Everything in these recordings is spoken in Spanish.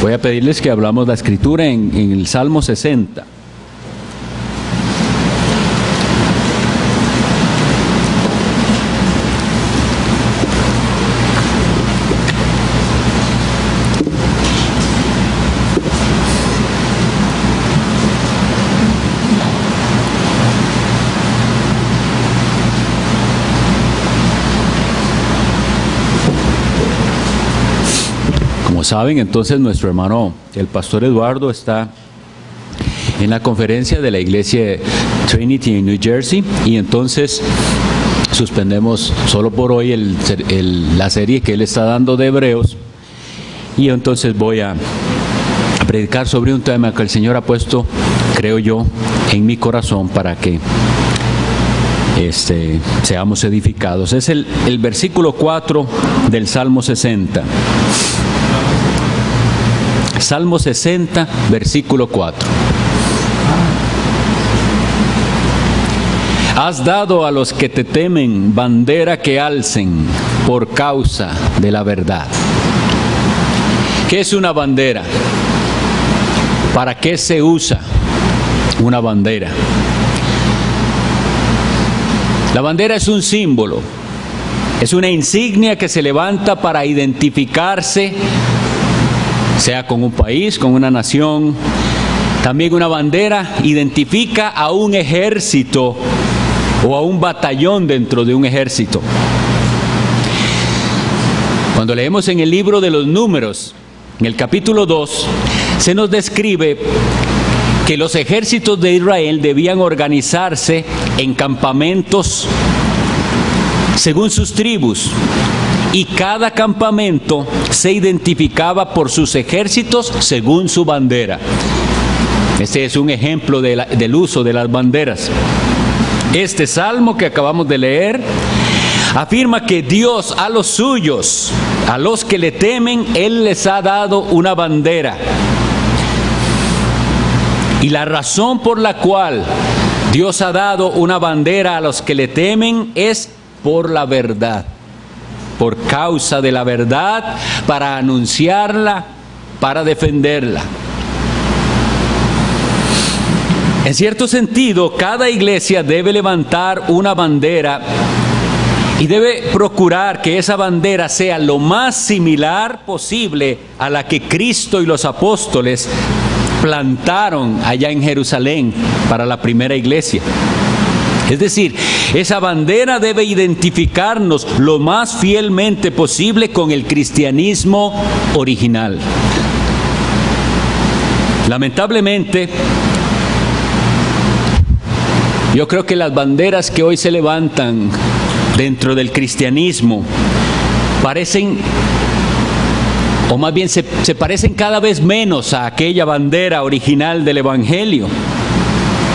Voy a pedirles que hablamos la escritura en el Salmo 60. Como saben, entonces nuestro hermano, el pastor Eduardo, está en la conferencia de la iglesia Trinity en New Jersey, y entonces suspendemos solo por hoy la serie que él está dando de Hebreos, y entonces voy a predicar sobre un tema que el Señor ha puesto, creo yo, en mi corazón para que seamos edificados. Es el versículo 4 del Salmo 60. Salmo 60, versículo 4. Has dado a los que te temen bandera que alcen por causa de la verdad. ¿Qué es una bandera? ¿Para qué se usa una bandera? La bandera es un símbolo, es una insignia que se levanta para identificarse, sea con un país, con una nación. También una bandera identifica a un ejército o a un batallón dentro de un ejército. Cuando leemos en el libro de los Números, en el capítulo 2, se nos describe que los ejércitos de Israel debían organizarse en campamentos según sus tribus, y cada campamento se identificaba por sus ejércitos según su bandera. Este es un ejemplo del uso de las banderas. Este salmo que acabamos de leer afirma que Dios a los suyos, a los que le temen, Él les ha dado una bandera. Y la razón por la cual Dios ha dado una bandera a los que le temen es por la verdad. Por causa de la verdad, para anunciarla, para defenderla. En cierto sentido, cada iglesia debe levantar una bandera y debe procurar que esa bandera sea lo más similar posible a la que Cristo y los apóstoles plantaron allá en Jerusalén para la primera iglesia. Es decir, esa bandera debe identificarnos lo más fielmente posible con el cristianismo original. Lamentablemente, yo creo que las banderas que hoy se levantan dentro del cristianismo parecen, o más bien se parecen cada vez menos a aquella bandera original del Evangelio.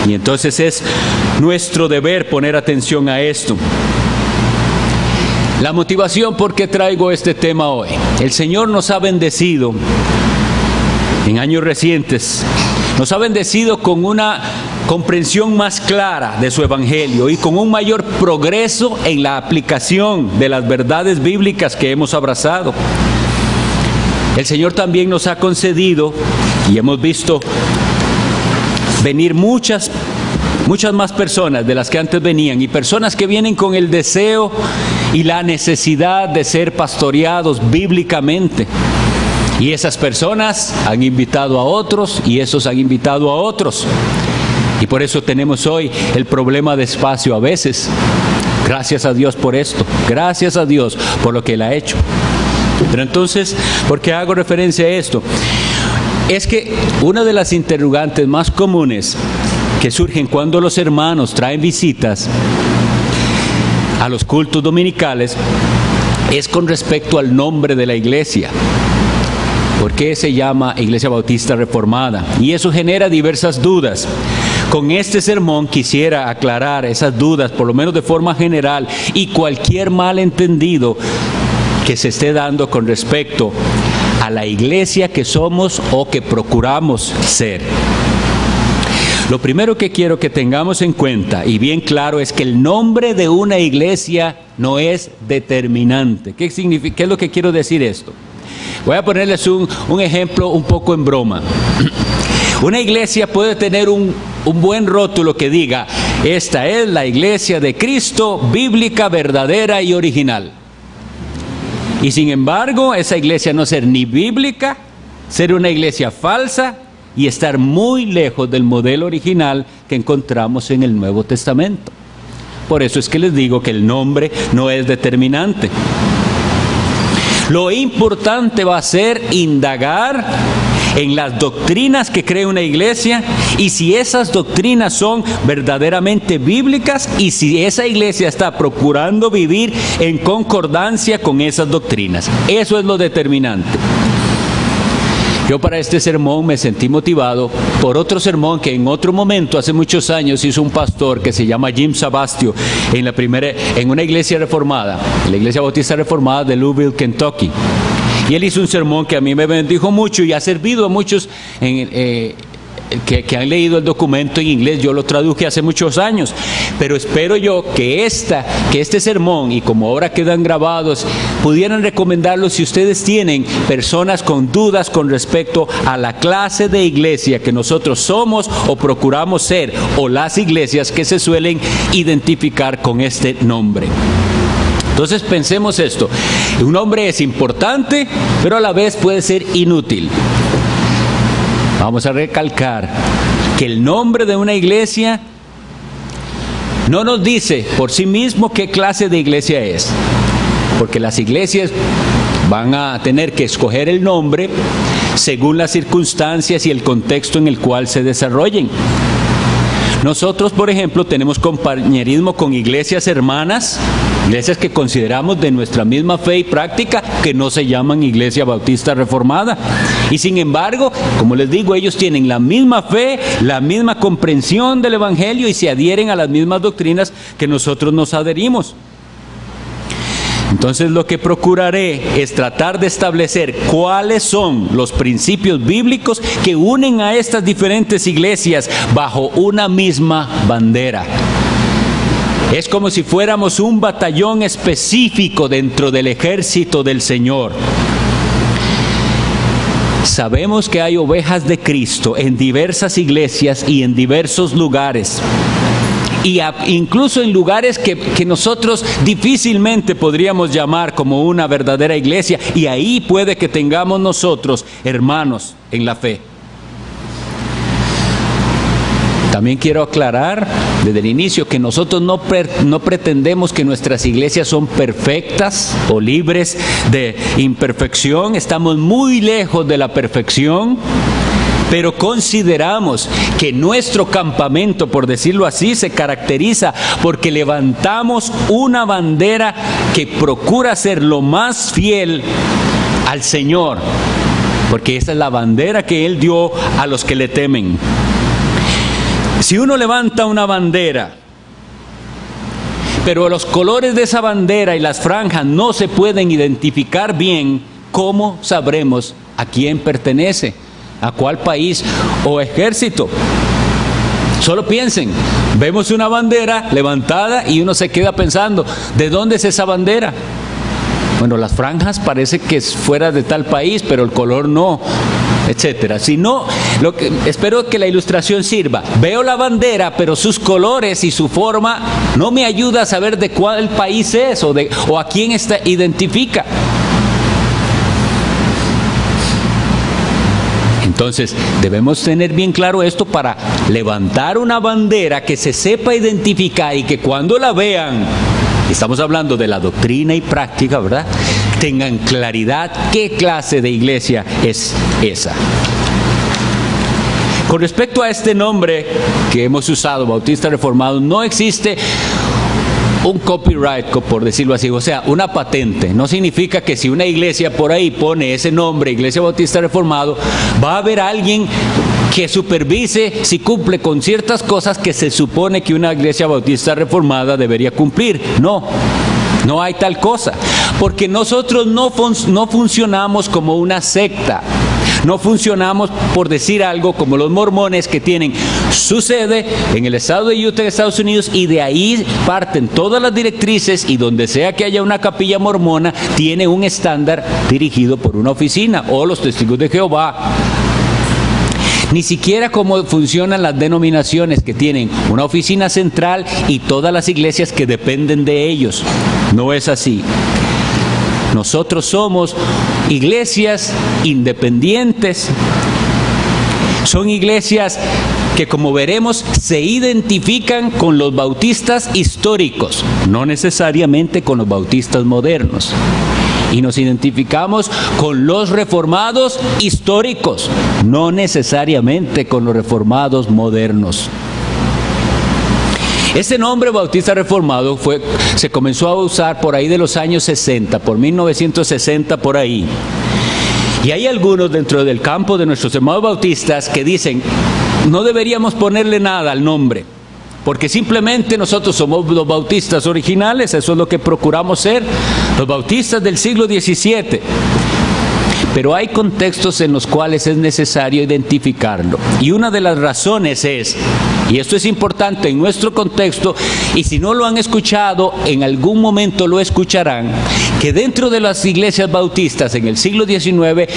Y entonces es nuestro deber poner atención a esto. La motivación por qué traigo este tema hoy. El Señor nos ha bendecido en años recientes, nos ha bendecido con una comprensión más clara de su Evangelio y con un mayor progreso en la aplicación de las verdades bíblicas que hemos abrazado. El Señor también nos ha concedido, y hemos visto venir muchas más personas de las que antes venían, y personas que vienen con el deseo y la necesidad de ser pastoreados bíblicamente. Y esas personas han invitado a otros, y esos han invitado a otros. Y por eso tenemos hoy el problema de espacio a veces. Gracias a Dios por esto. Gracias a Dios por lo que Él ha hecho. Pero entonces, ¿por qué hago referencia a esto? Es que una de las interrogantes más comunes que surgen cuando los hermanos traen visitas a los cultos dominicales es con respecto al nombre de la iglesia. ¿Por qué se llama Iglesia Bautista Reformada? Y eso genera diversas dudas. Con este sermón quisiera aclarar esas dudas, por lo menos de forma general, y cualquier malentendido que se esté dando con respecto a la iglesia que somos o que procuramos ser. Lo primero que quiero que tengamos en cuenta, y bien claro, es que el nombre de una iglesia no es determinante. ¿Qué significa? ¿Qué es lo que quiero decir esto? Voy a ponerles un ejemplo un poco en broma. Una iglesia puede tener un buen rótulo que diga: esta es la iglesia de Cristo, bíblica, verdadera y original. Y sin embargo, esa iglesia no ser ni bíblica, ser una iglesia falsa y estar muy lejos del modelo original que encontramos en el Nuevo Testamento. Por eso es que les digo que el nombre no es determinante. Lo importante va a ser indagar en las doctrinas que cree una iglesia y si esas doctrinas son verdaderamente bíblicas y si esa iglesia está procurando vivir en concordancia con esas doctrinas. Eso es lo determinante. Yo para este sermón me sentí motivado por otro sermón que en otro momento, hace muchos años, hizo un pastor que se llama Jim Sabastio en una iglesia reformada, la Iglesia Bautista Reformada de Louisville, Kentucky. Y él hizo un sermón que a mí me bendijo mucho y ha servido a muchos que han leído el documento en inglés. Yo lo traduje hace muchos años, pero espero yo que este sermón, y como ahora quedan grabados, pudieran recomendarlo si ustedes tienen personas con dudas con respecto a la clase de iglesia que nosotros somos o procuramos ser, o las iglesias que se suelen identificar con este nombre. Entonces pensemos esto: un nombre es importante, pero a la vez puede ser inútil. Vamos a recalcar que el nombre de una iglesia no nos dice por sí mismo qué clase de iglesia es, porque las iglesias van a tener que escoger el nombre según las circunstancias y el contexto en el cual se desarrollen. Nosotros, por ejemplo, tenemos compañerismo con iglesias hermanas, iglesias que consideramos de nuestra misma fe y práctica, que no se llaman Iglesia Bautista Reformada. Y sin embargo, como les digo, ellos tienen la misma fe, la misma comprensión del Evangelio y se adhieren a las mismas doctrinas que nosotros nos adherimos. Entonces lo que procuraré es tratar de establecer cuáles son los principios bíblicos que unen a estas diferentes iglesias bajo una misma bandera. Es como si fuéramos un batallón específico dentro del ejército del Señor. Sabemos que hay ovejas de Cristo en diversas iglesias y en diversos lugares. Y incluso en lugares que nosotros difícilmente podríamos llamar como una verdadera iglesia, y ahí puede que tengamos nosotros hermanos en la fe. También quiero aclarar desde el inicio que nosotros no pretendemos que nuestras iglesias son perfectas o libres de imperfección. Estamos muy lejos de la perfección. Pero consideramos que nuestro campamento, por decirlo así, se caracteriza porque levantamos una bandera que procura ser lo más fiel al Señor, porque esa es la bandera que Él dio a los que le temen. Si uno levanta una bandera, pero los colores de esa bandera y las franjas no se pueden identificar bien, ¿cómo sabremos a quién pertenece? ¿A cuál país o ejército? Solo piensen, vemos una bandera levantada y uno se queda pensando, ¿de dónde es esa bandera? Bueno, las franjas parece que es fuera de tal país, pero el color no, etcétera. Si no, espero que la ilustración sirva. Veo la bandera, pero sus colores y su forma no me ayuda a saber de cuál país es o a quién identifica. Entonces, debemos tener bien claro esto para levantar una bandera que se sepa identificar y que cuando la vean, estamos hablando de la doctrina y práctica, ¿verdad?, tengan claridad qué clase de iglesia es esa. Con respecto a este nombre que hemos usado, Bautista Reformado, no existe un copyright, por decirlo así, o sea, una patente. No significa que si una iglesia por ahí pone ese nombre, Iglesia Bautista Reformado, va a haber alguien que supervise si cumple con ciertas cosas que se supone que una iglesia bautista reformada debería cumplir. No hay tal cosa, porque nosotros no funcionamos como una secta. No funcionamos, por decir algo, como los mormones, que tienen su sede en el estado de Utah, en Estados Unidos, y de ahí parten todas las directrices, y donde sea que haya una capilla mormona, tiene un estándar dirigido por una oficina, o los Testigos de Jehová. Ni siquiera como funcionan las denominaciones, que tienen una oficina central y todas las iglesias que dependen de ellos. No es así. Nosotros somos iglesias independientes. Son iglesias que, como veremos, se identifican con los bautistas históricos, no necesariamente con los bautistas modernos. Y nos identificamos con los reformados históricos, no necesariamente con los reformados modernos. Este nombre bautista reformado se comenzó a usar por ahí de los años 60, por 1960 por ahí. Y hay algunos dentro del campo de nuestros hermanos bautistas que dicen, no deberíamos ponerle nada al nombre, porque simplemente nosotros somos los bautistas originales, eso es lo que procuramos ser, los bautistas del siglo XVII. Pero hay contextos en los cuales es necesario identificarlo. Y una de las razones es, y esto es importante en nuestro contexto, y si no lo han escuchado, en algún momento lo escucharán, que dentro de las iglesias bautistas en el siglo XIX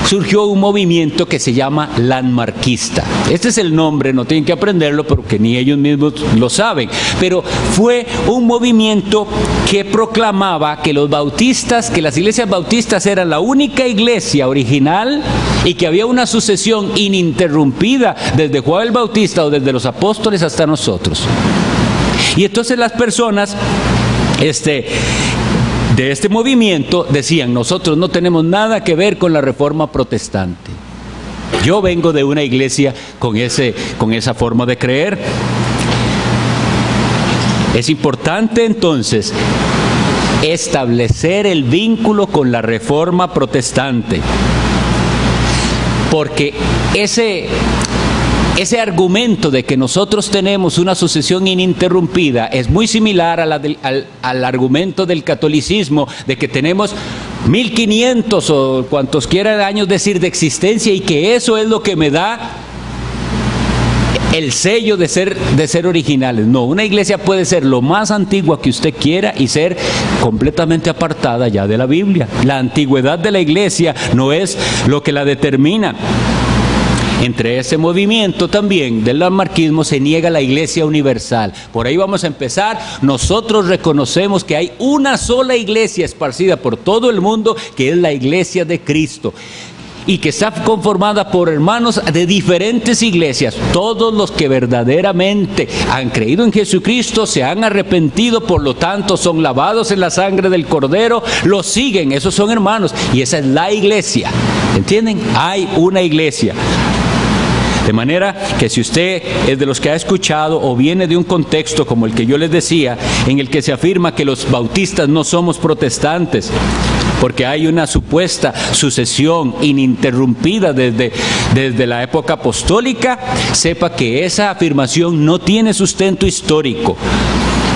surgió un movimiento que se llama landmarquista. Este es el nombre, no tienen que aprenderlo porque ni ellos mismos lo saben, pero fue un movimiento que proclamaba que los bautistas, que las iglesias bautistas eran la única iglesia original y que había una sucesión ininterrumpida desde Juan el Bautista o desde los apóstoles hasta nosotros. Y entonces las personas de este movimiento decían, nosotros no tenemos nada que ver con la reforma protestante. Yo vengo de una iglesia con esa forma de creer. Es importante entonces establecer el vínculo con la reforma protestante, porque ese argumento de que nosotros tenemos una sucesión ininterrumpida es muy similar al argumento del catolicismo de que tenemos 1500 o cuantos quieran años de existencia, y que eso es lo que me da el sello de ser originales. No, una iglesia puede ser lo más antigua que usted quiera y ser completamente apartada ya de la Biblia. La antigüedad de la iglesia no es lo que la determina. Entre ese movimiento también del landmarquismo se niega la iglesia universal. Por ahí vamos a empezar. Nosotros reconocemos que hay una sola iglesia esparcida por todo el mundo, que es la iglesia de Cristo, y que está conformada por hermanos de diferentes iglesias. Todos los que verdaderamente han creído en Jesucristo, se han arrepentido, por lo tanto son lavados en la sangre del Cordero, los siguen, esos son hermanos, y esa es la iglesia. ¿Entienden? Hay una iglesia. De manera que si usted es de los que ha escuchado o viene de un contexto como el que yo les decía, en el que se afirma que los bautistas no somos protestantes, porque hay una supuesta sucesión ininterrumpida desde la época apostólica, sepa que esa afirmación no tiene sustento histórico.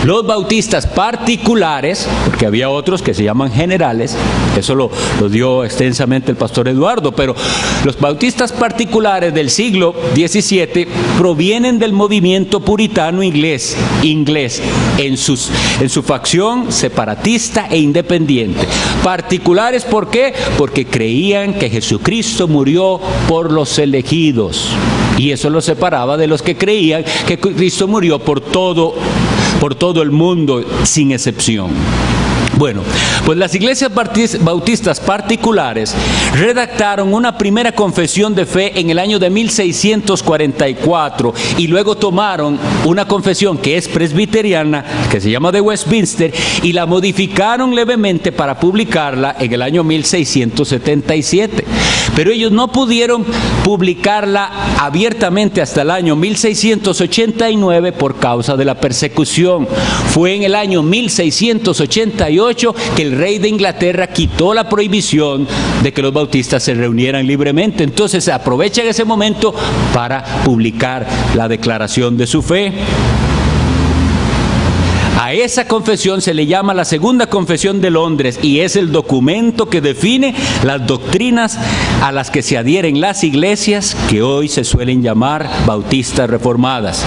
Los bautistas particulares, porque había otros que se llaman generales, eso lo dio extensamente el pastor Eduardo, pero los bautistas particulares del siglo XVII provienen del movimiento puritano inglés en su facción separatista e independiente. Particulares, ¿por qué? Porque creían que Jesucristo murió por los elegidos, y eso los separaba de los que creían que Cristo murió por todo el mundo, sin excepción. Bueno, pues las iglesias bautistas particulares redactaron una primera confesión de fe en el año de 1644 y luego tomaron una confesión que es presbiteriana, que se llama de Westminster, y la modificaron levemente para publicarla en el año 1677. Pero ellos no pudieron publicarla abiertamente hasta el año 1689 por causa de la persecución. Fue en el año 1688 que el rey de Inglaterra quitó la prohibición de que los bautistas se reunieran libremente. Entonces aprovechan ese momento para publicar la declaración de su fe. A esa confesión se le llama la Segunda Confesión de Londres y es el documento que define las doctrinas a las que se adhieren las iglesias que hoy se suelen llamar bautistas reformadas.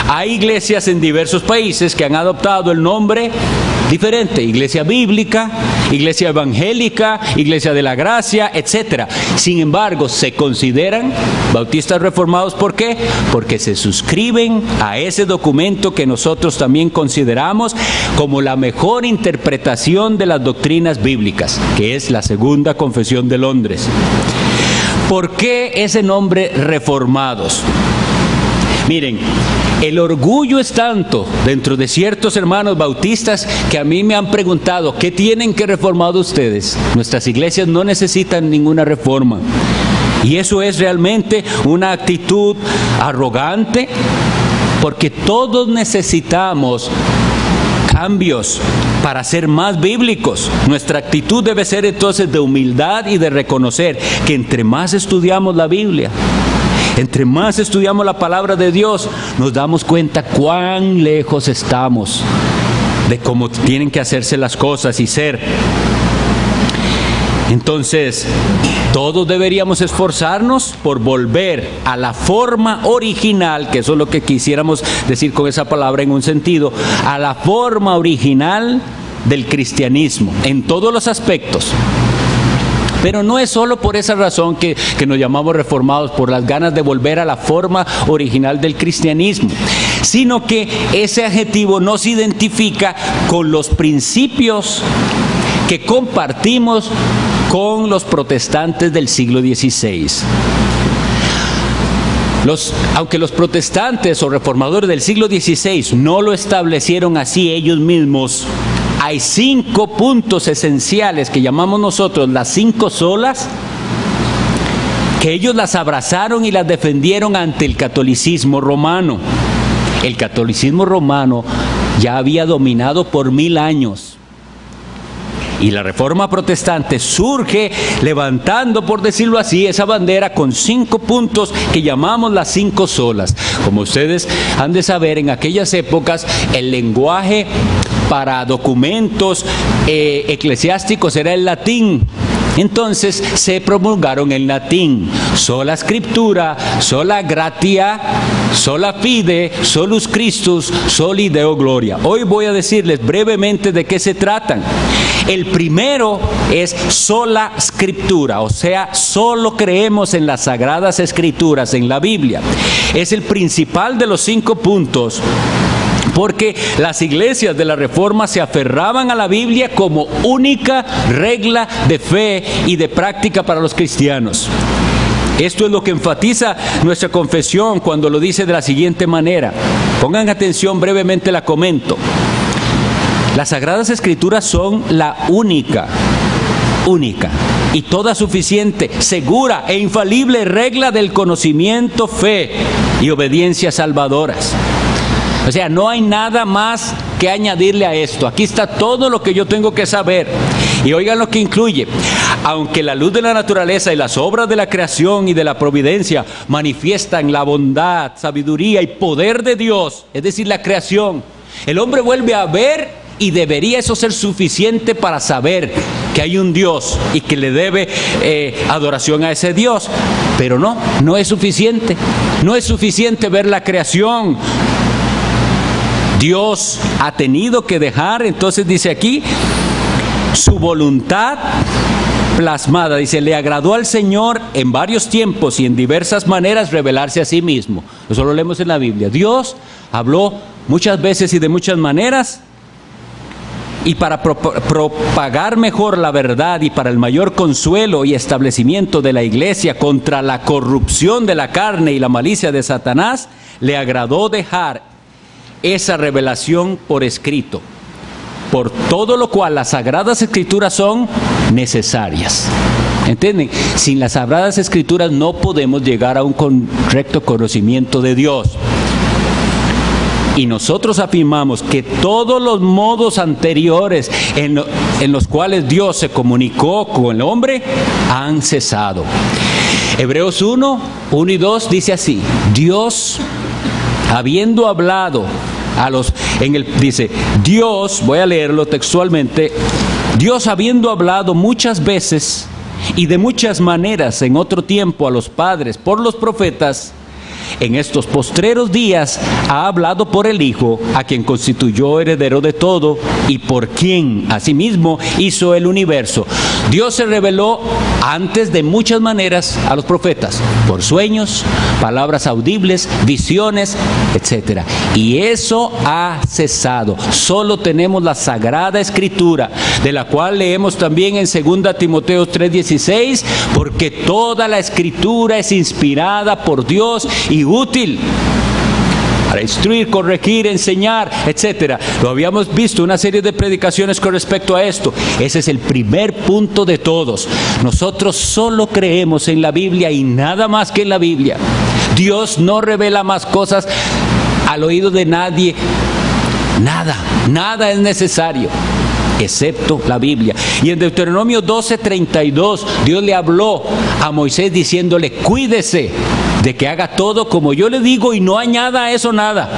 Hay iglesias en diversos países que han adoptado el nombre diferente: iglesia bíblica, iglesia evangélica, iglesia de la gracia, etc. Sin embargo, se consideran bautistas reformados. ¿Por qué? Porque se suscriben a ese documento que nosotros también consideramos como la mejor interpretación de las doctrinas bíblicas, que es la Segunda Confesión de Londres. ¿Por qué ese nombre, reformados? Miren, el orgullo es tanto dentro de ciertos hermanos bautistas que a mí me han preguntado: ¿qué tienen que reformar ustedes? Nuestras iglesias no necesitan ninguna reforma. Y eso es realmente una actitud arrogante, porque todos necesitamos cambios para ser más bíblicos. Nuestra actitud debe ser entonces de humildad y de reconocer que entre más estudiamos la Biblia, entre más estudiamos la palabra de Dios, nos damos cuenta cuán lejos estamos de cómo tienen que hacerse las cosas y ser. Entonces, todos deberíamos esforzarnos por volver a la forma original, que eso es lo que quisiéramos decir con esa palabra en un sentido, a la forma original del cristianismo, en todos los aspectos. Pero no es solo por esa razón que nos llamamos reformados, por las ganas de volver a la forma original del cristianismo, sino que ese adjetivo nos identifica con los principios que compartimos con los protestantes del siglo XVI. Aunque los protestantes o reformadores del siglo XVI no lo establecieron así ellos mismos, hay 5 puntos esenciales que llamamos nosotros las 5 solas, que ellos las abrazaron y las defendieron ante el catolicismo romano. El catolicismo romano ya había dominado por 1000 años. Y la Reforma Protestante surge levantando, por decirlo así, esa bandera con 5 puntos que llamamos las 5 solas. Como ustedes han de saber, en aquellas épocas el lenguaje para documentos eclesiásticos era el latín. Entonces se promulgaron en latín: sola scriptura, sola gratia, sola fide, solus Christus, soli Deo gloria. Hoy voy a decirles brevemente de qué se tratan. El primero es sola scriptura, o sea, solo creemos en las Sagradas Escrituras, en la Biblia. Es el principal de los 5 puntos, porque las iglesias de la Reforma se aferraban a la Biblia como única regla de fe y de práctica para los cristianos. Esto es lo que enfatiza nuestra confesión cuando lo dice de la siguiente manera. Pongan atención, brevemente la comento. Las Sagradas Escrituras son la única y toda suficiente, segura e infalible regla del conocimiento, fe y obediencia salvadoras. O sea, no hay nada más que añadirle a esto. Aquí está todo lo que yo tengo que saber. Y oigan lo que incluye: aunque la luz de la naturaleza y las obras de la creación y de la providencia manifiestan la bondad, sabiduría y poder de Dios, es decir, la creación, el hombre vuelve a ver, y debería eso ser suficiente para saber que hay un Dios y que le debe adoración a ese Dios. Pero no es suficiente. No es suficiente ver la creación. Dios ha tenido que dejar, entonces dice aquí, su voluntad plasmada. Dice: le agradó al Señor en varios tiempos y en diversas maneras revelarse a sí mismo. Eso lo leemos en la Biblia. Dios habló muchas veces y de muchas maneras. Y para propagar mejor la verdad y para el mayor consuelo y establecimiento de la iglesia contra la corrupción de la carne y la malicia de Satanás, le agradó dejar esa revelación por escrito, por todo lo cual las Sagradas Escrituras son necesarias. ¿Entienden? Sin las Sagradas Escrituras no podemos llegar a un correcto conocimiento de Dios. Y nosotros afirmamos que todos los modos anteriores en los cuales Dios se comunicó con el hombre han cesado. Hebreos 1 y 2 dice así: Dios, habiendo hablado dice, Dios, voy a leerlo textualmente, Dios habiendo hablado muchas veces y de muchas maneras en otro tiempo a los padres por los profetas, en estos postreros días ha hablado por el Hijo, a quien constituyó heredero de todo y por quien asimismo hizo el universo. Dios se reveló antes de muchas maneras a los profetas, por sueños, palabras audibles, visiones, etc. Y eso ha cesado. Solo tenemos la Sagrada Escritura, de la cual leemos también en 2 Timoteo 3:16, porque toda la Escritura es inspirada por Dios y útil para instruir, corregir, enseñar, etc. Lo habíamos visto, una serie de predicaciones con respecto a esto. Ese es el primer punto de todos. Nosotros solo creemos en la Biblia y nada más que en la Biblia. Dios no revela más cosas al oído de nadie. Nada es necesario, excepto la Biblia. Y en Deuteronomio 12:32, Dios le habló a Moisés diciéndole: cuídese de que haga todo como yo le digo y no añada a eso nada.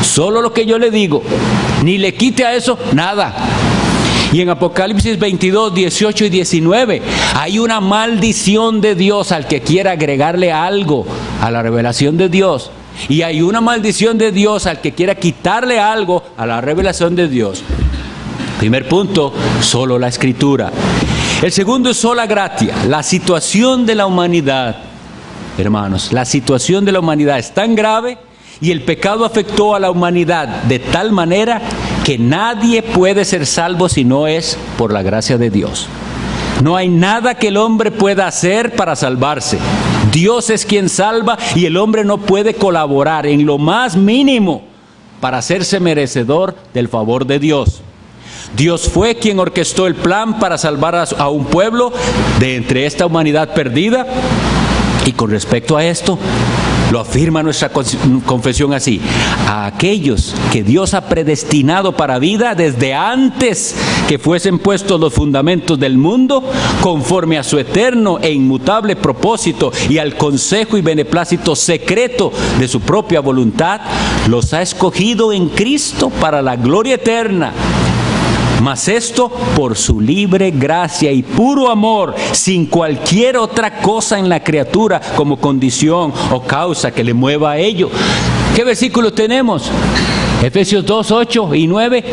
Solo lo que yo le digo, ni le quite a eso nada. Y en Apocalipsis 22:18 y 19, hay una maldición de Dios al que quiera agregarle algo a la revelación de Dios. Y hay una maldición de Dios al que quiera quitarle algo a la revelación de Dios. Primer punto, solo la Escritura. El segundo es sola gratia. La situación de la humanidad, hermanos, la situación de la humanidad es tan grave y el pecado afectó a la humanidad de tal manera que nadie puede ser salvo si no es por la gracia de Dios. No hay nada que el hombre pueda hacer para salvarse. Dios es quien salva y el hombre no puede colaborar en lo más mínimo para hacerse merecedor del favor de Dios. Dios fue quien orquestó el plan para salvar a un pueblo de entre esta humanidad perdida. Y con respecto a esto, lo afirma nuestra confesión así: a aquellos que Dios ha predestinado para vida desde antes que fuesen puestos los fundamentos del mundo, conforme a su eterno e inmutable propósito y al consejo y beneplácito secreto de su propia voluntad, los ha escogido en Cristo para la gloria eterna. Mas esto por su libre gracia y puro amor, sin cualquier otra cosa en la criatura como condición o causa que le mueva a ello. ¿Qué versículo tenemos? Efesios 2, 8 y 9.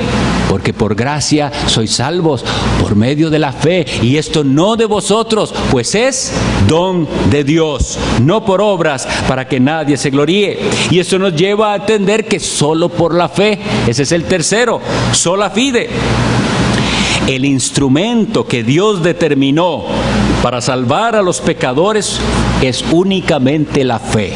Porque por gracia sois salvos por medio de la fe, y esto no de vosotros, pues es don de Dios, no por obras, para que nadie se gloríe. Y esto nos lleva a entender que solo por la fe, ese es el tercero, sola fide. El instrumento que Dios determinó para salvar a los pecadores es únicamente la fe.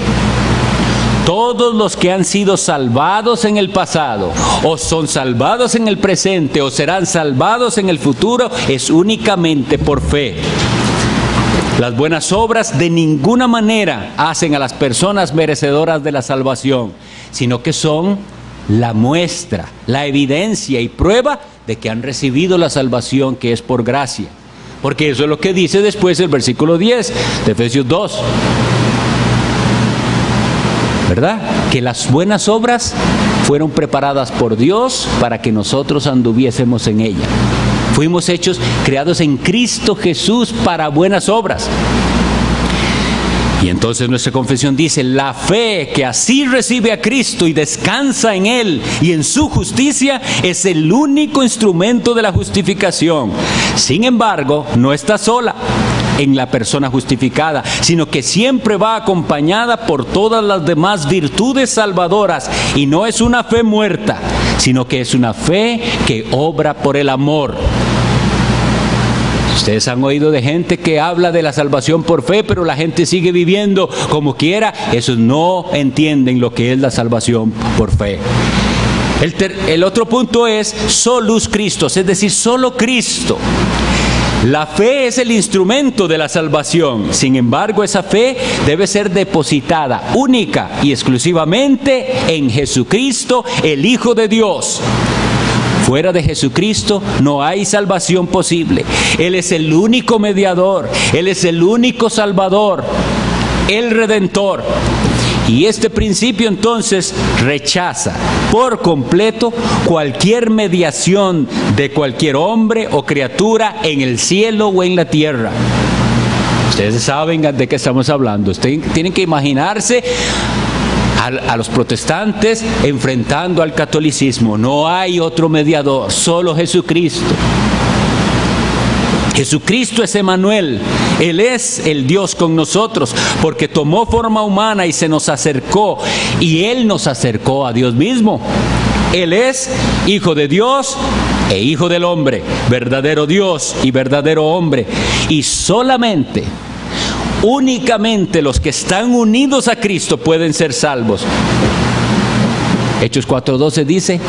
Todos los que han sido salvados en el pasado, o son salvados en el presente, o serán salvados en el futuro, es únicamente por fe. Las buenas obras de ninguna manera hacen a las personas merecedoras de la salvación, sino que son la muestra, la evidencia y prueba de que han recibido la salvación que es por gracia. Porque eso es lo que dice después el versículo 10 de Efesios 2. ¿Verdad? Que las buenas obras fueron preparadas por Dios para que nosotros anduviésemos en ella. Fuimos creados en Cristo Jesús para buenas obras. Y entonces nuestra confesión dice: la fe que así recibe a Cristo y descansa en Él y en su justicia es el único instrumento de la justificación. Sin embargo, no está sola en la persona justificada, sino que siempre va acompañada por todas las demás virtudes salvadoras, y no es una fe muerta, sino que es una fe que obra por el amor. Ustedes han oído de gente que habla de la salvación por fe, pero la gente sigue viviendo como quiera. Esos no entienden lo que es la salvación por fe. El otro punto es solus Christus, es decir, solo Cristo. La fe es el instrumento de la salvación. Sin embargo, esa fe debe ser depositada única y exclusivamente en Jesucristo, el Hijo de Dios. Fuera de Jesucristo no hay salvación posible. Él es el único mediador, Él es el único salvador, el Redentor. Y este principio entonces rechaza por completo cualquier mediación de cualquier hombre o criatura en el cielo o en la tierra. Ustedes saben de qué estamos hablando. Ustedes tienen que imaginarse a los protestantes enfrentando al catolicismo. No hay otro mediador, solo Jesucristo. Jesucristo es Emmanuel, Él es el Dios con nosotros, porque tomó forma humana y se nos acercó, y Él nos acercó a Dios mismo. Él es Hijo de Dios e Hijo del hombre, verdadero Dios y verdadero hombre, y únicamente los que están unidos a Cristo pueden ser salvos. Hechos 4:12 dice: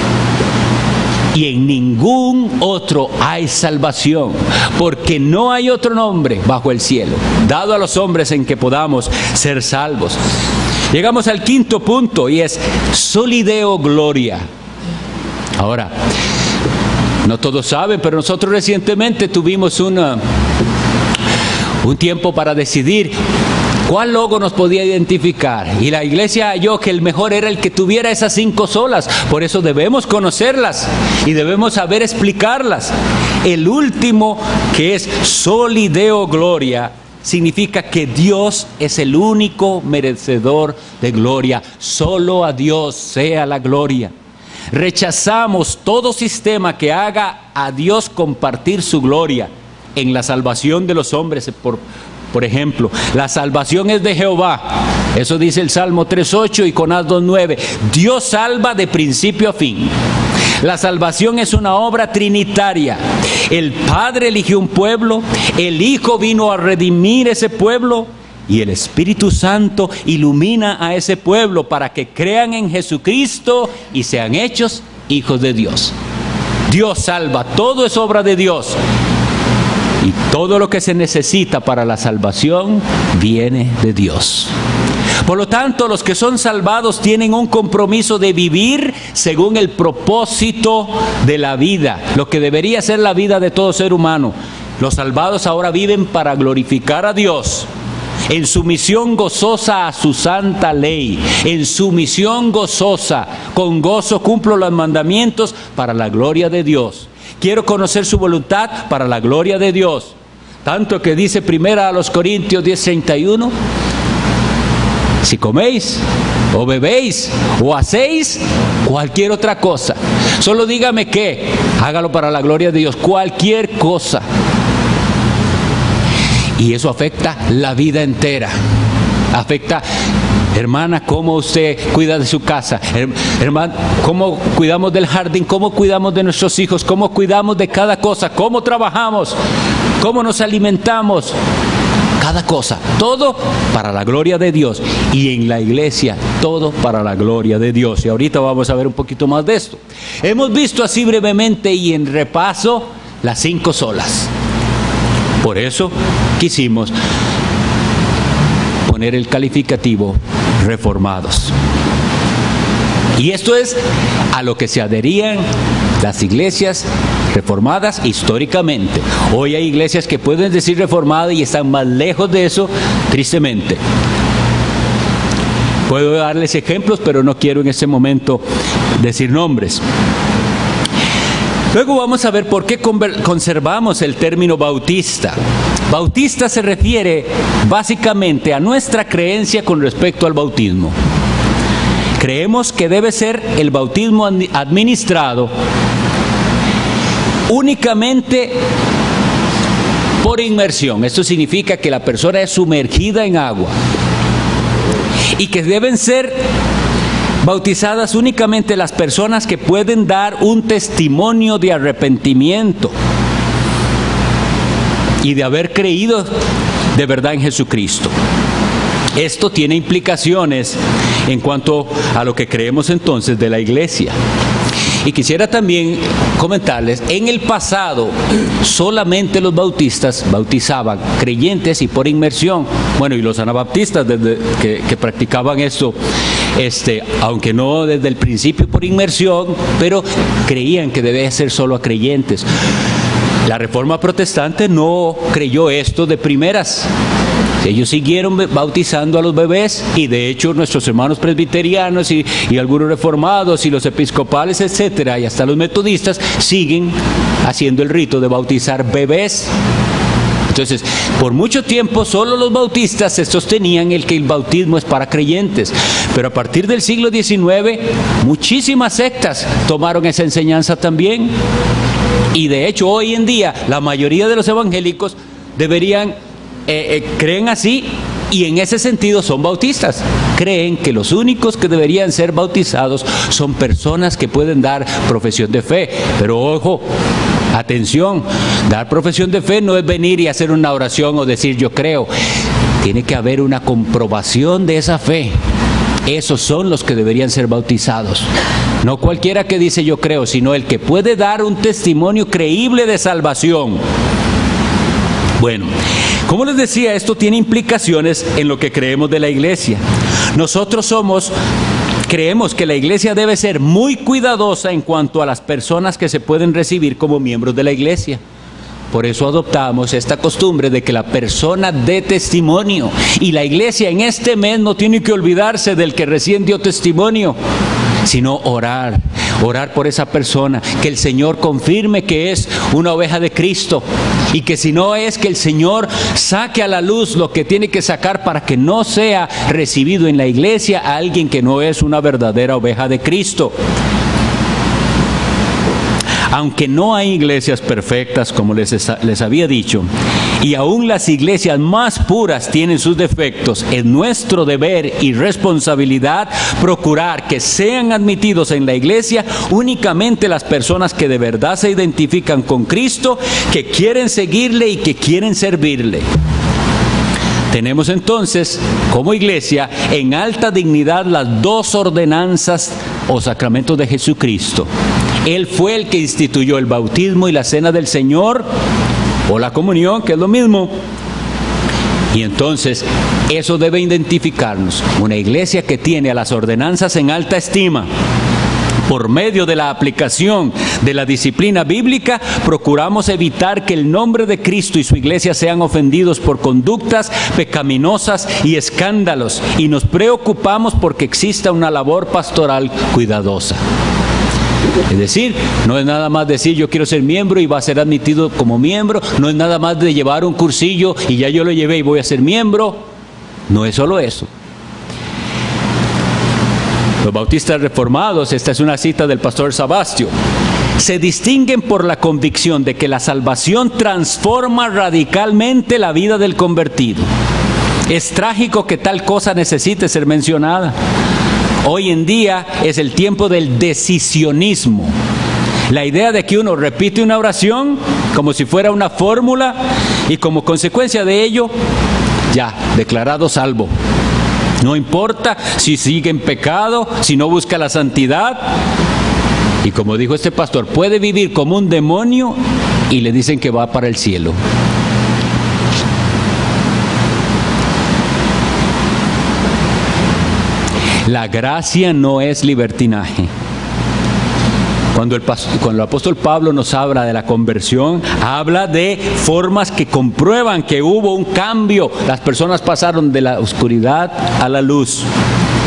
y en ningún otro hay salvación, porque no hay otro nombre bajo el cielo dado a los hombres en que podamos ser salvos. Llegamos al quinto punto, y es Soli Deo Gloria. Ahora, no todos saben, pero nosotros recientemente tuvimos un tiempo para decidir cuál logo nos podía identificar, y la iglesia halló que el mejor era el que tuviera esas 5 solas. Por eso debemos conocerlas y debemos saber explicarlas. El último, que es Soli Deo Gloria, significa que Dios es el único merecedor de gloria. Solo a Dios sea la gloria. Rechazamos todo sistema que haga a Dios compartir su gloria en la salvación de los hombres. Por ejemplo, la salvación es de Jehová. Eso dice el Salmo 3:8 y Jonás 2:9. Dios salva de principio a fin. La salvación es una obra trinitaria. El Padre eligió un pueblo, el Hijo vino a redimir ese pueblo, y el Espíritu Santo ilumina a ese pueblo para que crean en Jesucristo y sean hechos hijos de Dios. Dios salva, todo es obra de Dios. Y todo lo que se necesita para la salvación viene de Dios. Por lo tanto, los que son salvados tienen un compromiso de vivir según el propósito de la vida, lo que debería ser la vida de todo ser humano. Los salvados ahora viven para glorificar a Dios, en sumisión gozosa a su santa ley, en sumisión gozosa, con gozo cumplo los mandamientos para la gloria de Dios. Quiero conocer su voluntad para la gloria de Dios. Tanto que dice 1 Corintios 10:31, si coméis o bebéis o hacéis cualquier otra cosa, solo dígame qué, hágalo para la gloria de Dios, cualquier cosa. Y eso afecta la vida entera. Afecta, hermana, cómo usted cuida de su casa, hermana, cómo cuidamos del jardín, cómo cuidamos de nuestros hijos, cómo cuidamos de cada cosa, cómo trabajamos, cómo nos alimentamos, cada cosa, todo para la gloria de Dios. Y en la iglesia, todo para la gloria de Dios. Y ahorita vamos a ver un poquito más de esto. Hemos visto así brevemente y en repaso las 5 solas. Por eso quisimos poner el calificativo reformados. Y esto es a lo que se adherían las iglesias reformadas históricamente. Hoy hay iglesias que pueden decir reformadas y están más lejos de eso, tristemente. Puedo darles ejemplos, pero no quiero en este momento decir nombres. Luego vamos a ver por qué conservamos el término bautista. Bautista se refiere básicamente a nuestra creencia con respecto al bautismo. Creemos que debe ser el bautismo administrado únicamente por inmersión. Esto significa que la persona es sumergida en agua y que deben ser bautizadas únicamente las personas que pueden dar un testimonio de arrepentimiento y de haber creído de verdad en Jesucristo. Esto tiene implicaciones en cuanto a lo que creemos entonces de la iglesia. Y quisiera también comentarles, en el pasado solamente los bautistas bautizaban creyentes y por inmersión. Bueno, y los anabaptistas desde que practicaban esto, aunque no desde el principio por inmersión, pero creían que debía ser solo a creyentes. La Reforma Protestante no creyó esto de primeras. Ellos siguieron bautizando a los bebés, y de hecho nuestros hermanos presbiterianos y algunos reformados y los episcopales, etcétera, y hasta los metodistas siguen haciendo el rito de bautizar bebés. Entonces, por mucho tiempo solo los bautistas se sostenían que el bautismo es para creyentes, pero a partir del siglo XIX muchísimas sectas tomaron esa enseñanza también, y de hecho hoy en día la mayoría de los evangélicos creen así, y en ese sentido son bautistas. Creen que los únicos que deberían ser bautizados son personas que pueden dar profesión de fe. Pero ojo, atención, dar profesión de fe no es venir y hacer una oración o decir yo creo. Tiene que haber una comprobación de esa fe. Esos son los que deberían ser bautizados. No cualquiera que dice yo creo, sino el que puede dar un testimonio creíble de salvación. Bueno, como les decía, esto tiene implicaciones en lo que creemos de la iglesia. Nosotros creemos que la iglesia debe ser muy cuidadosa en cuanto a las personas que se pueden recibir como miembros de la iglesia. Por eso adoptamos esta costumbre de que la persona dé testimonio. Y la iglesia en este mes no tiene que olvidarse del que recién dio testimonio, sino orar por esa persona, que el Señor confirme que es una oveja de Cristo, y que si no es, que el Señor saque a la luz lo que tiene que sacar para que no sea recibido en la iglesia a alguien que no es una verdadera oveja de Cristo. Aunque no hay iglesias perfectas, como les había dicho, y aún las iglesias más puras tienen sus defectos, es nuestro deber y responsabilidad procurar que sean admitidos en la iglesia únicamente las personas que de verdad se identifican con Cristo, que quieren seguirle y que quieren servirle. Tenemos entonces, como iglesia, en alta dignidad las dos ordenanzas o sacramentos de Jesucristo. Él fue el que instituyó el bautismo y la cena del Señor, o la comunión, que es lo mismo. Y entonces, eso debe identificarnos. Una iglesia que tiene a las ordenanzas en alta estima. Por medio de la aplicación de la disciplina bíblica, procuramos evitar que el nombre de Cristo y su iglesia sean ofendidos por conductas pecaminosas y escándalos, y nos preocupamos porque exista una labor pastoral cuidadosa. Es decir, no es nada más decir yo quiero ser miembro y va a ser admitido como miembro, no es nada más de llevar un cursillo y ya yo lo llevé y voy a ser miembro. No es solo eso. Los bautistas reformados, esta es una cita del pastor Sabastio, se distinguen por la convicción de que la salvación transforma radicalmente la vida del convertido. Es trágico que tal cosa necesite ser mencionada. Hoy en día es el tiempo del decisionismo. La idea de que uno repite una oración como si fuera una fórmula y como consecuencia de ello, ya, declarado salvo. No importa si sigue en pecado, si no busca la santidad. Y como dijo este pastor, puede vivir como un demonio y le dicen que va para el cielo. La gracia no es libertinaje. Cuando el apóstol Pablo nos habla de la conversión, habla de formas que comprueban que hubo un cambio. Las personas pasaron de la oscuridad a la luz.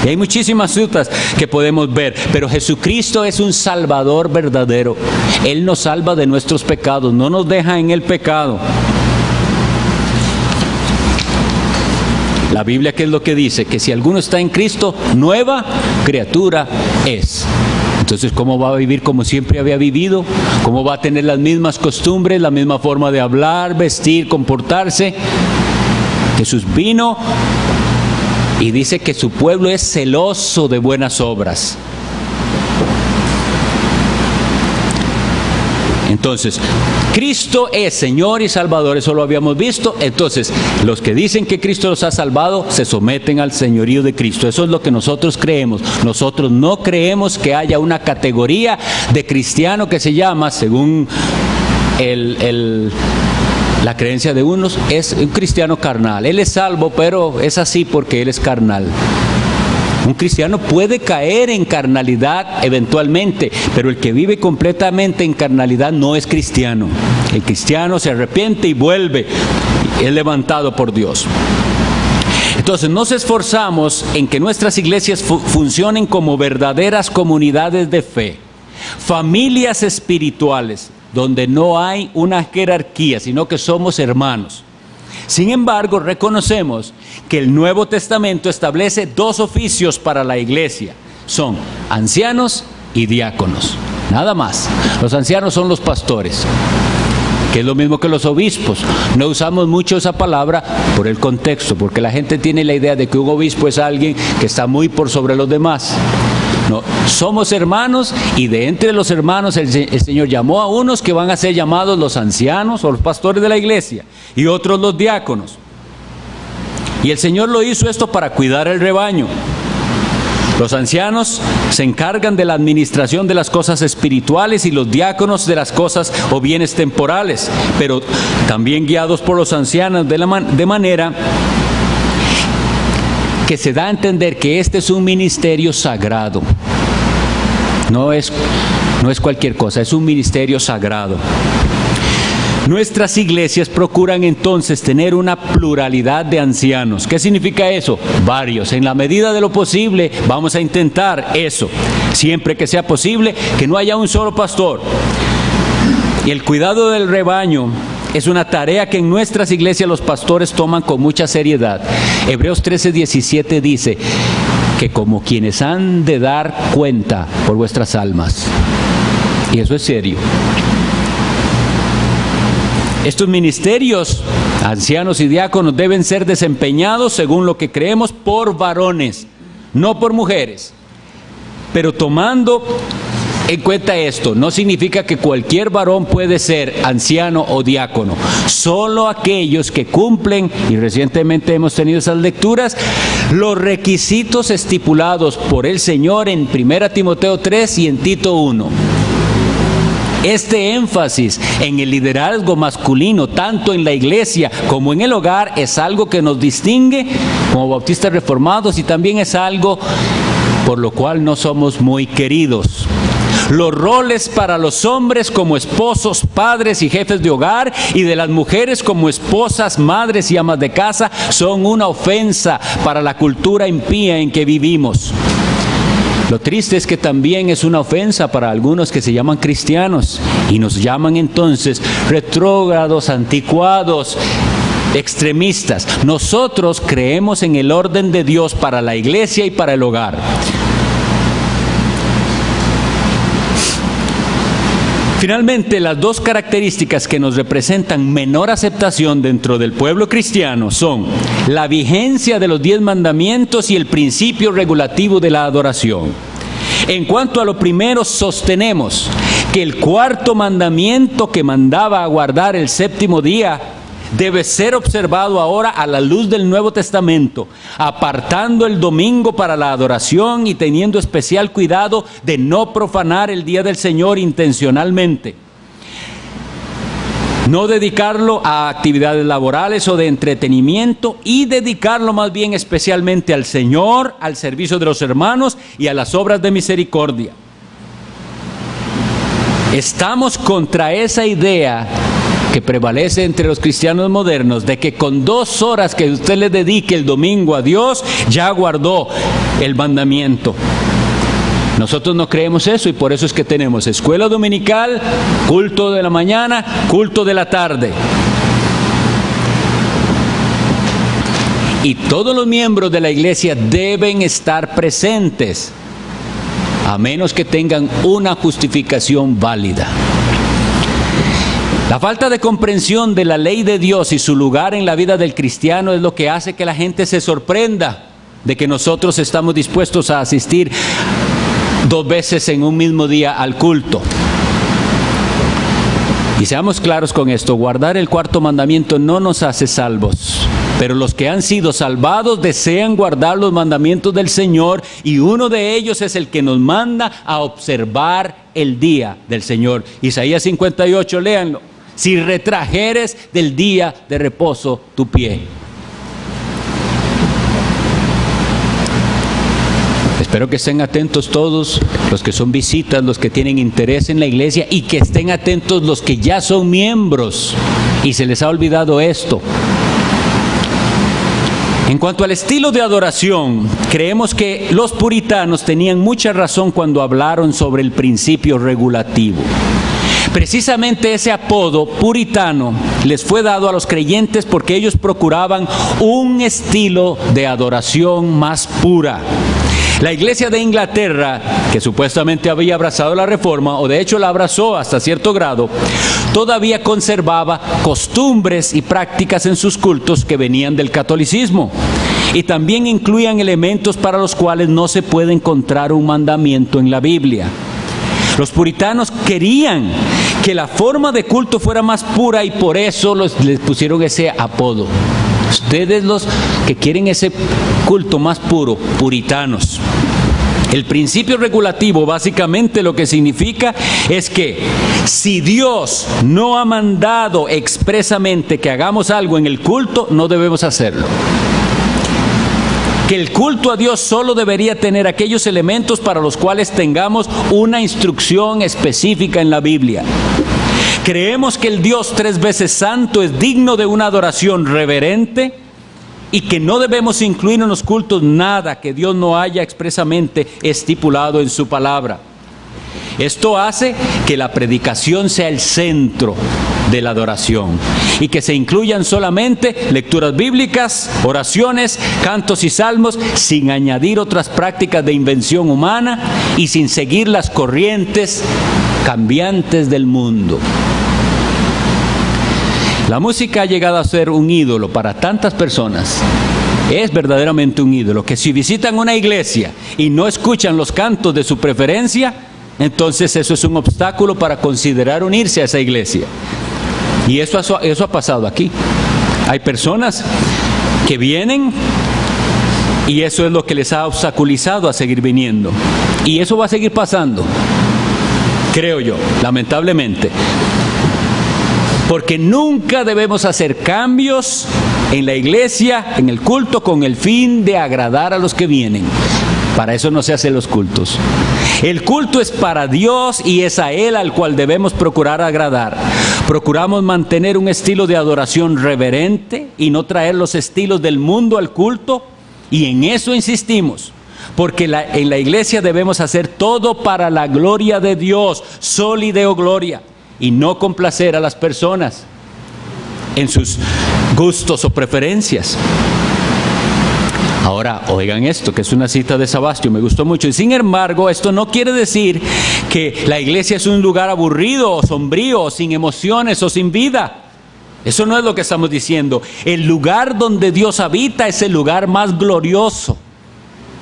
Y hay muchísimas citas que podemos ver, pero Jesucristo es un Salvador verdadero. Él nos salva de nuestros pecados, no nos deja en el pecado. La Biblia, ¿qué es lo que dice? Que si alguno está en Cristo, nueva criatura es. Entonces, ¿cómo va a vivir como siempre había vivido? ¿Cómo va a tener las mismas costumbres, la misma forma de hablar, vestir, comportarse? Jesús vino y dice que su pueblo es celoso de buenas obras. Entonces, Cristo es Señor y Salvador, eso lo habíamos visto. Entonces, los que dicen que Cristo los ha salvado, se someten al señorío de Cristo. Eso es lo que nosotros creemos. Nosotros no creemos que haya una categoría de cristiano que se llama, según la creencia de unos, es un cristiano carnal. Él es salvo, pero es así porque él es carnal. Un cristiano puede caer en carnalidad eventualmente, pero el que vive completamente en carnalidad no es cristiano. El cristiano se arrepiente y vuelve, es levantado por Dios. Entonces nos esforzamos en que nuestras iglesias funcionen como verdaderas comunidades de fe, familias espirituales, donde no hay una jerarquía, sino que somos hermanos. Sin embargo, reconocemos que el Nuevo Testamento establece dos oficios para la iglesia. Son ancianos y diáconos, nada más. Los ancianos son los pastores, que es lo mismo que los obispos. No usamos mucho esa palabra por el contexto, porque la gente tiene la idea de que un obispo es alguien que está muy por sobre los demás. No, somos hermanos, y de entre los hermanos el Señor llamó a unos que van a ser llamados los ancianos o los pastores de la iglesia, y otros los diáconos. Y el Señor lo hizo esto para cuidar el rebaño. Los ancianos se encargan de la administración de las cosas espirituales y los diáconos de las cosas o bienes temporales, pero también guiados por los ancianos de manera que se da a entender que este es un ministerio sagrado. No es cualquier cosa, es un ministerio sagrado. Nuestras iglesias procuran entonces tener una pluralidad de ancianos. ¿Qué significa eso? Varios. En la medida de lo posible vamos a intentar eso. Siempre que sea posible, que no haya un solo pastor. Y el cuidado del rebaño es una tarea que en nuestras iglesias los pastores toman con mucha seriedad. Hebreos 13:17 dice que como quienes han de dar cuenta por vuestras almas. Y eso es serio. Estos ministerios, ancianos y diáconos, deben ser desempeñados según lo que creemos por varones, no por mujeres. Pero tomando en cuenta esto, no significa que cualquier varón puede ser anciano o diácono. Solo aquellos que cumplen, y recientemente hemos tenido esas lecturas, los requisitos estipulados por el Señor en 1 Timoteo 3 y en Tito 1. Este énfasis en el liderazgo masculino, tanto en la iglesia como en el hogar, es algo que nos distingue como bautistas reformados, y también es algo por lo cual no somos muy queridos. Los roles para los hombres como esposos, padres y jefes de hogar, y de las mujeres como esposas, madres y amas de casa, son una ofensa para la cultura impía en que vivimos. Lo triste es que también es una ofensa para algunos que se llaman cristianos y nos llaman entonces retrógrados, anticuados, extremistas. Nosotros creemos en el orden de Dios para la iglesia y para el hogar. Finalmente, las dos características que nos representan menor aceptación dentro del pueblo cristiano son la vigencia de los 10 mandamientos y el principio regulativo de la adoración. En cuanto a lo primero, sostenemos que el cuarto mandamiento, que mandaba a guardar el séptimo día, debe ser observado ahora a la luz del Nuevo Testamento, apartando el domingo para la adoración y teniendo especial cuidado de no profanar el día del Señor intencionalmente. No dedicarlo a actividades laborales o de entretenimiento, y dedicarlo más bien especialmente al Señor, al servicio de los hermanos y a las obras de misericordia. Estamos contra esa idea que prevalece entre los cristianos modernos, de que con 2 horas que usted le dedique el domingo a Dios, ya guardó el mandamiento. Nosotros no creemos eso, y por eso es que tenemos escuela dominical, culto de la mañana, culto de la tarde. Y todos los miembros de la iglesia deben estar presentes, a menos que tengan una justificación válida. La falta de comprensión de la ley de Dios y su lugar en la vida del cristiano es lo que hace que la gente se sorprenda de que nosotros estamos dispuestos a asistir 2 veces en un mismo día al culto. Y seamos claros con esto: guardar el cuarto mandamiento no nos hace salvos, pero los que han sido salvados desean guardar los mandamientos del Señor, y uno de ellos es el que nos manda a observar el día del Señor. Isaías 58, léanlo: si retrajeres del día de reposo tu pie. Espero que estén atentos todos los que son visitas, los que tienen interés en la iglesia, y que estén atentos los que ya son miembros y se les ha olvidado esto. En cuanto al estilo de adoración, creemos que los puritanos tenían mucha razón cuando hablaron sobre el principio regulativo. Precisamente ese apodo puritano les fue dado a los creyentes porque ellos procuraban un estilo de adoración más pura. La Iglesia de Inglaterra, que supuestamente había abrazado la Reforma, o de hecho la abrazó hasta cierto grado, todavía conservaba costumbres y prácticas en sus cultos que venían del catolicismo. Y también incluían elementos para los cuales no se puede encontrar un mandamiento en la Biblia. Los puritanos querían que la forma de culto fuera más pura y por eso les pusieron ese apodo. Ustedes los que quieren ese culto más puro, puritanos. El principio regulativo básicamente lo que significa es que si Dios no ha mandado expresamente que hagamos algo en el culto, no debemos hacerlo. Que el culto a Dios solo debería tener aquellos elementos para los cuales tengamos una instrucción específica en la Biblia. Creemos que el Dios 3 veces santo es digno de una adoración reverente y que no debemos incluir en los cultos nada que Dios no haya expresamente estipulado en su palabra. Esto hace que la predicación sea el centro de la adoración y que se incluyan solamente lecturas bíblicas, oraciones, cantos y salmos, sin añadir otras prácticas de invención humana y sin seguir las corrientes cambiantes del mundo. La música ha llegado a ser un ídolo para tantas personas. Es verdaderamente un ídolo que si visitan una iglesia y no escuchan los cantos de su preferencia, entonces eso es un obstáculo para considerar unirse a esa iglesia. Y eso ha pasado aquí. Hay personas que vienen y eso es lo que les ha obstaculizado a seguir viniendo. Y eso va a seguir pasando, creo yo, lamentablemente. Porque nunca debemos hacer cambios en la iglesia, en el culto, con el fin de agradar a los que vienen. Para eso no se hacen los cultos. El culto es para Dios y es a Él al cual debemos procurar agradar. Procuramos mantener un estilo de adoración reverente y no traer los estilos del mundo al culto, y en eso insistimos. Porque en la iglesia debemos hacer todo para la gloria de Dios, soli Deo gloria, y no complacer a las personas en sus gustos o preferencias. Ahora, oigan esto, que es una cita de Sabastio, me gustó mucho. Y sin embargo, esto no quiere decir que la iglesia es un lugar aburrido o sombrío, o sin emociones o sin vida. Eso no es lo que estamos diciendo. El lugar donde Dios habita es el lugar más glorioso,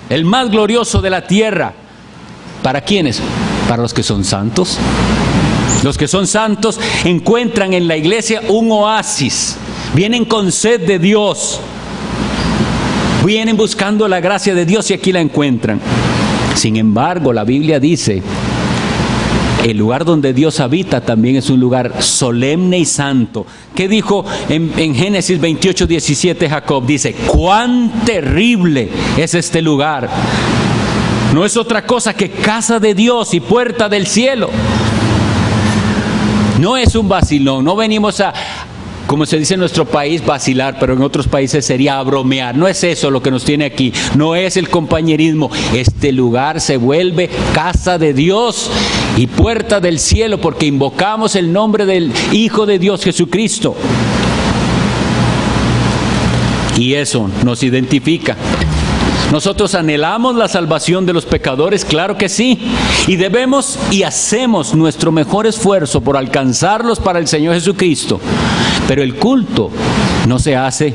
el más glorioso de la tierra. ¿Para quiénes? Para los que son santos. Los que son santos encuentran en la iglesia un oasis. Vienen con sed de Dios. Vienen buscando la gracia de Dios y aquí la encuentran. Sin embargo, la Biblia dice, el lugar donde Dios habita también es un lugar solemne y santo. ¿Qué dijo en Génesis 28:17 Jacob? Dice, cuán terrible es este lugar. No es otra cosa que casa de Dios y puerta del cielo. No es un vacilón, no venimos a, como se dice en nuestro país, vacilar, pero en otros países sería a bromear. No es eso lo que nos tiene aquí, no es el compañerismo. Este lugar se vuelve casa de Dios y puerta del cielo porque invocamos el nombre del Hijo de Dios, Jesucristo. Y eso nos identifica. ¿Nosotros anhelamos la salvación de los pecadores? Claro que sí. Y debemos y hacemos nuestro mejor esfuerzo por alcanzarlos para el Señor Jesucristo. Pero el culto no se hace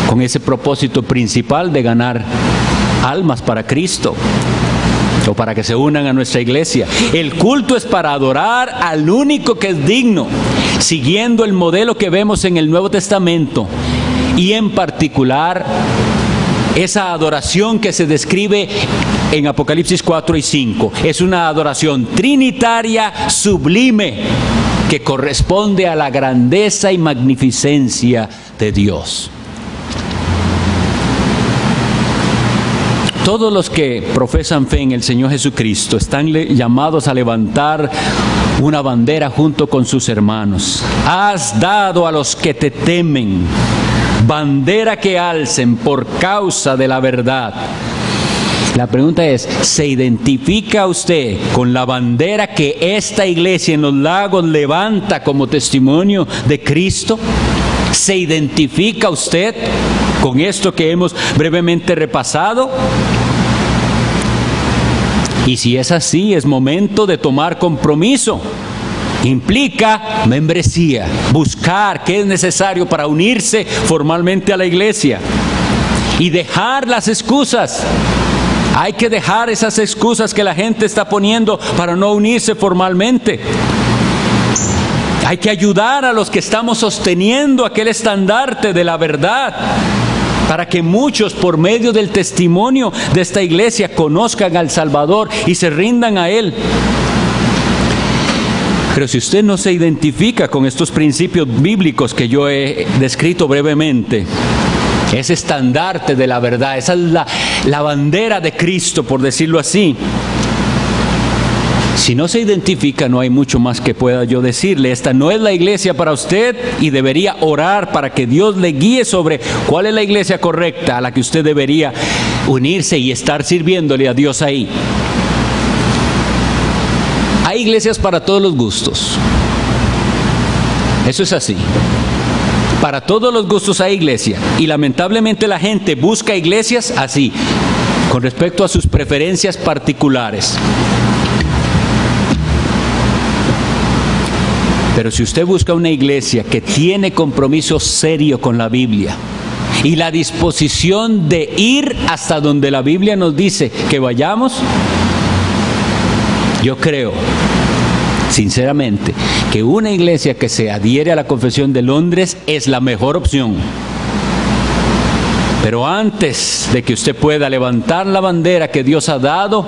con ese propósito principal de ganar almas para Cristo o para que se unan a nuestra iglesia. El culto es para adorar al único que es digno, siguiendo el modelo que vemos en el Nuevo Testamento y en particular esa adoración que se describe en Apocalipsis 4 y 5. Es una adoración trinitaria sublime que corresponde a la grandeza y magnificencia de Dios. Todos los que profesan fe en el Señor Jesucristo están llamados a levantar una bandera junto con sus hermanos. Has dado a los que te temen bandera que alcen por causa de la verdad. La pregunta es, ¿se identifica usted con la bandera que esta iglesia en Los Lagos levanta como testimonio de Cristo? ¿Se identifica usted con esto que hemos brevemente repasado? Y si es así, es momento de tomar compromiso. Implica membresía, buscar qué es necesario para unirse formalmente a la iglesia y dejar las excusas. Hay que dejar esas excusas que la gente está poniendo para no unirse formalmente. Hay que ayudar a los que estamos sosteniendo aquel estandarte de la verdad, para que muchos, por medio del testimonio de esta iglesia, conozcan al Salvador y se rindan a Él. Pero si usted no se identifica con estos principios bíblicos que yo he descrito brevemente, ese estandarte de la verdad, esa es la bandera de Cristo, por decirlo así. Si no se identifica, no hay mucho más que pueda yo decirle. Esta no es la iglesia para usted y debería orar para que Dios le guíe sobre cuál es la iglesia correcta a la que usted debería unirse y estar sirviéndole a Dios ahí. Hay iglesias para todos los gustos. Eso es así. Para todos los gustos hay iglesia. Y lamentablemente la gente busca iglesias así, con respecto a sus preferencias particulares. Pero si usted busca una iglesia que tiene compromiso serio con la Biblia y la disposición de ir hasta donde la Biblia nos dice que vayamos, yo creo, sinceramente, que una iglesia que se adhiere a la Confesión de Londres es la mejor opción. Pero antes de que usted pueda levantar la bandera que Dios ha dado,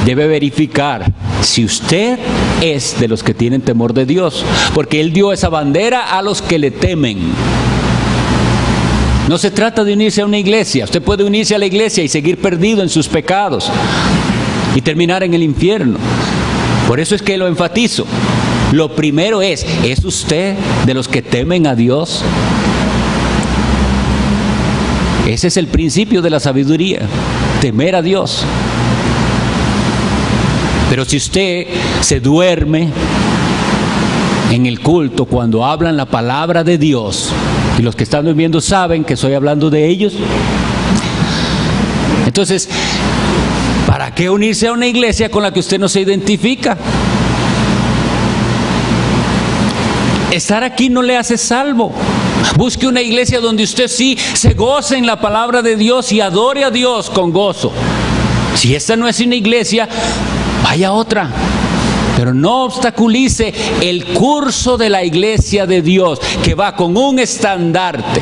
debe verificar si usted es de los que tienen temor de Dios, porque Él dio esa bandera a los que le temen. No se trata de unirse a una iglesia. Usted puede unirse a la iglesia y seguir perdido en sus pecados y terminar en el infierno. Por eso es que lo enfatizo. Lo primero ¿es usted de los que temen a Dios? Ese es el principio de la sabiduría, temer a Dios. Pero si usted se duerme en el culto cuando hablan la palabra de Dios, y los que están durmiendo saben que estoy hablando de ellos, entonces, ¿para qué unirse a una iglesia con la que usted no se identifica? Estar aquí no le hace salvo. Busque una iglesia donde usted sí se goce en la palabra de Dios y adore a Dios con gozo. Si esta no es una iglesia, vaya a otra. Pero no obstaculice el curso de la iglesia de Dios, que va con un estandarte.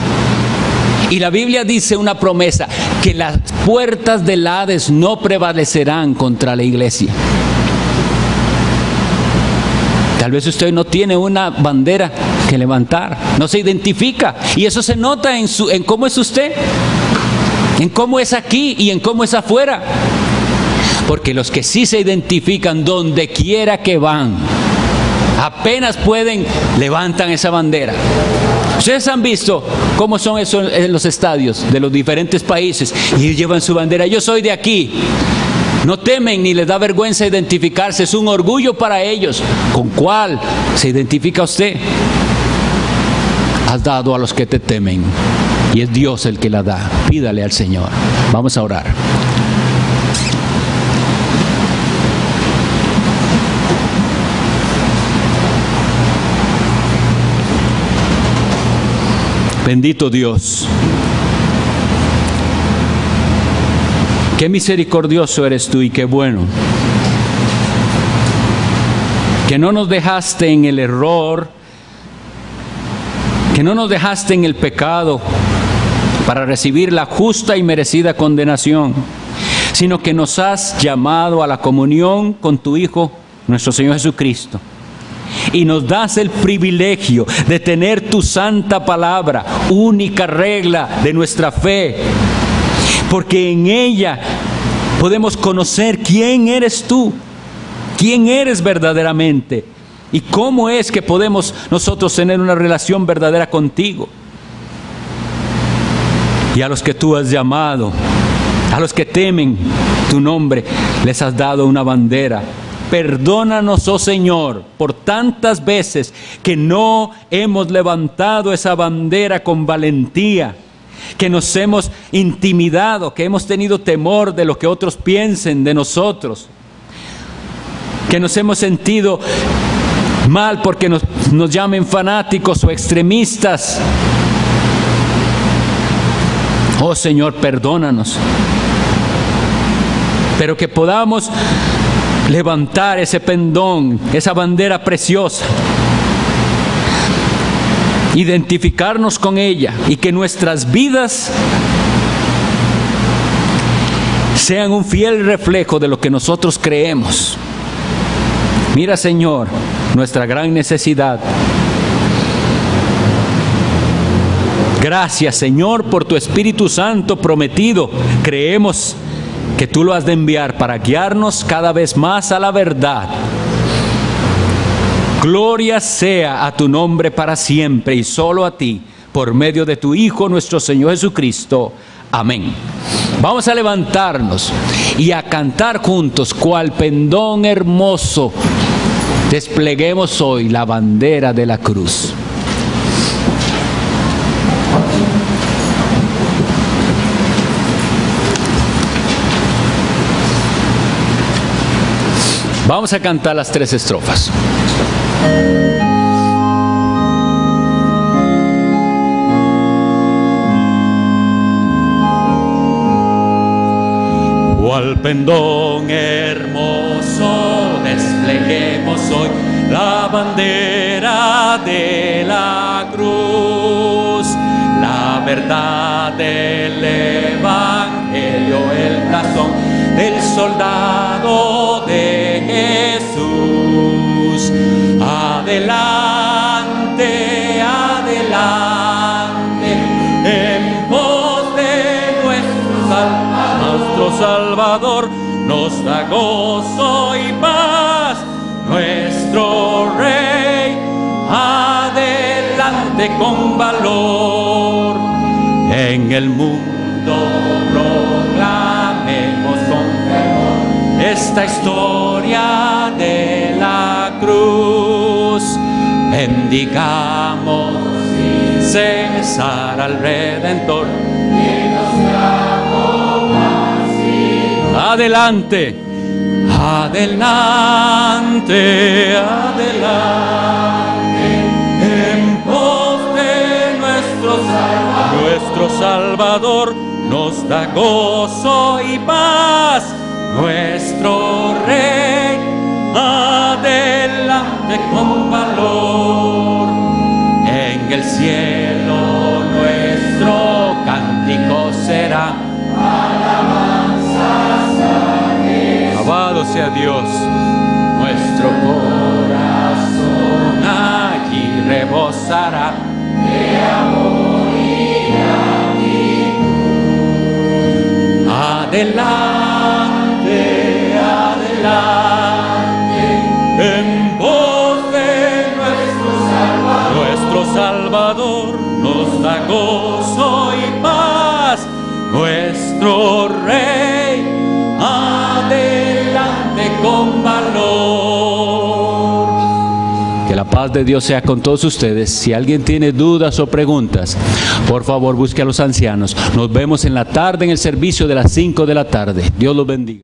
Y la Biblia dice una promesa, que las puertas del Hades no prevalecerán contra la iglesia. Tal vez usted no tiene una bandera que levantar, no se identifica, y eso se nota en cómo es usted, en cómo es aquí y en cómo es afuera. Porque los que sí se identifican donde quiera que van, apenas pueden, levantan esa bandera. Ustedes han visto cómo son eso en los estadios de los diferentes países, y llevan su bandera, yo soy de aquí. No temen ni les da vergüenza identificarse, es un orgullo para ellos. ¿Con cuál se identifica usted? Has dado a los que te temen, y es Dios el que la da. Pídale al Señor. Vamos a orar. Bendito Dios, qué misericordioso eres tú y qué bueno, que no nos dejaste en el error, que no nos dejaste en el pecado para recibir la justa y merecida condenación, sino que nos has llamado a la comunión con tu Hijo, nuestro Señor Jesucristo. Y nos das el privilegio de tener tu santa palabra, única regla de nuestra fe, porque en ella podemos conocer quién eres tú, quién eres verdaderamente, y cómo es que podemos nosotros tener una relación verdadera contigo. Y a los que tú has llamado, a los que temen tu nombre, les has dado una bandera. Perdónanos, oh Señor, por tantas veces que no hemos levantado esa bandera con valentía, que nos hemos intimidado, que hemos tenido temor de lo que otros piensen de nosotros, que nos hemos sentido mal porque nos llamen fanáticos o extremistas. Oh Señor, perdónanos, pero que podamos levantar ese pendón, esa bandera preciosa, identificarnos con ella y que nuestras vidas sean un fiel reflejo de lo que nosotros creemos. Mira, Señor, nuestra gran necesidad. Gracias, Señor, por tu Espíritu Santo prometido. Creemos que tú lo has de enviar para guiarnos cada vez más a la verdad. Gloria sea a tu nombre para siempre y solo a ti, por medio de tu Hijo, nuestro Señor Jesucristo. Amén. Vamos a levantarnos y a cantar juntos, cual pendón hermoso, despleguemos hoy la bandera de la cruz. Vamos a cantar las 3 estrofas. Cual pendón hermoso, despleguemos hoy la bandera de la cruz, la verdad del Evangelio, el blasón del soldado de Jesús. Adelante, adelante, en pos de nuestro Salvador, nos da gozo y paz nuestro Rey. Adelante con valor, en el mundo proclamemos con fervor esta historia de la cruz. Bendigamos sin cesar al Redentor. Adelante, adelante, adelante, en pos de nuestro Salvador, nos da gozo y paz nuestro Rey. Adelante con valor, en el cielo nuestro cántico será. Alabado sea Dios. Nuestro corazón aquí rebosará de amor y gratitud. Adelante, adelante, en pos de nuestro Salvador, nos da gozo y paz nuestro Rey. Adelante con valor. Que la paz de Dios sea con todos ustedes. Si alguien tiene dudas o preguntas, por favor busque a los ancianos. Nos vemos en la tarde en el servicio de las 5 de la tarde. Dios los bendiga.